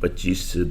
25